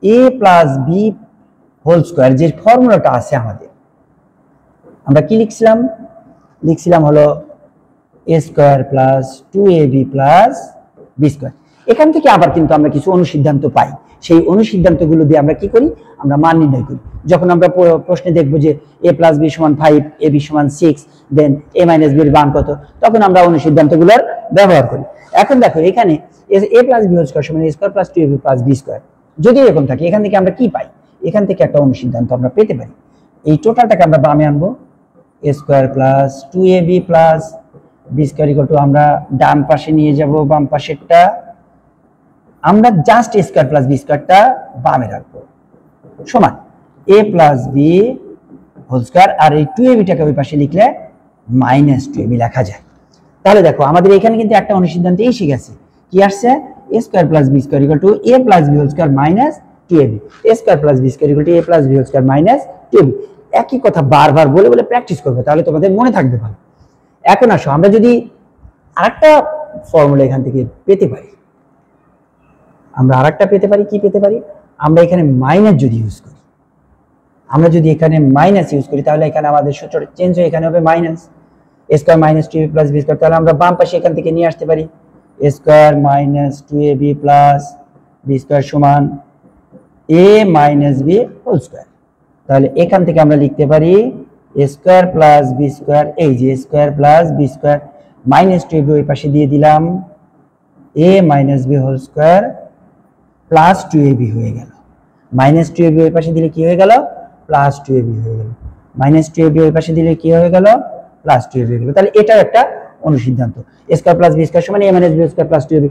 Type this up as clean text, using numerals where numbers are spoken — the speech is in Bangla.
এ প্লাস বি হোল স্কোয়ার যে ফর্মুলাটা আছে আমাদের, আমরা কি লিখছিলাম হলো a square plus 2ab plus b square. এখান থেকে আবার কিন্তু আমরা কিছু অনুসিদ্ধান্ত পাই, সেই অনুসিদ্ধান্তগুলো দিয়ে আমরা কি করি, আমরা মান নির্ণয় করি। যখন আমরা প্রশ্নে দেখবো যে a প্লাস বি সমান 5, ab সমান 6, দেন a মাইনাস বি এর মান কত, তখন আমরা অনুসিদ্ধান্তগুলোর ব্যবহার করি। এখন দেখো এখানে a plus b whole square সমান a square plus 2ab plus b square যদি এরকম থাকে, এখান থেকে আমরা কি পাই, এখান থেকে একটা অনুসিদ্ধান্ত আমরা পেতে পারি। এই টোটালটাকে আমরা বামে আনবো, a square plus 2ab plus b square equal to, আমরা ডান পাশে নিয়ে যাব বাম পাশেরটা, আমরা just a square plus b স্কোয়ারটা বামে রাখবো, সমান a plus b whole square, আর এই 2ab টাকে ওই পাশে লিখলে মাইনাস 2ab লেখা যায়। তাহলে দেখো আমাদের এখানে কিন্তু একটা অনুসিদ্ধান্ত এসে গেছে, কি আসছে, a square plus b square equal to a plus b whole square minus 2ab, a square plus b square equal to a plus b whole square minus 2ab। একই কথা বারবার বলে বলে প্র্যাকটিস করবে, তাহলে তোমাদের মনে থাকবে ভালো। এখন আসো আমরা যদি আরেকটা ফর্মুলা এখান থেকে পেতে পারি, আমরা আরেকটা পেতে পারি, কি পেতে পারি, আমরা এখানে মাইনাস যদি ইউজ করি, আমরা যদি এখানে মাইনাস ইউজ করি তাহলে এখানে আমাদের সূত্রটা চেঞ্জ হয়ে এখানে হবে minus a square minus 2ab plus b square. তাহলে আমরা বাম পাশে এখান থেকে নিয়ে আসতে পারি a square minus 2ab plus b square সমান a minus b whole square. তাহলে এখান থেকে আমরা লিখতে পারি a square plus b square, এই যে a square plus b square minus 2ab ওই পাশে দিয়ে দিলাম, a minus b whole square plus 2ab হয়ে গেল, মাইনাস 2ab ওই পাশে দিলে কি হয়ে গেল, প্লাস 2ab হয়ে গেল, মাইনাস 2ab ওই পাশে দিলে কি হয়ে গেল, প্লাস 2ab হয়ে গেল। তাহলে এটাও একটা অনুসিদ্ধান্ত, a square plus b square সমান a minus b square plus 2ab।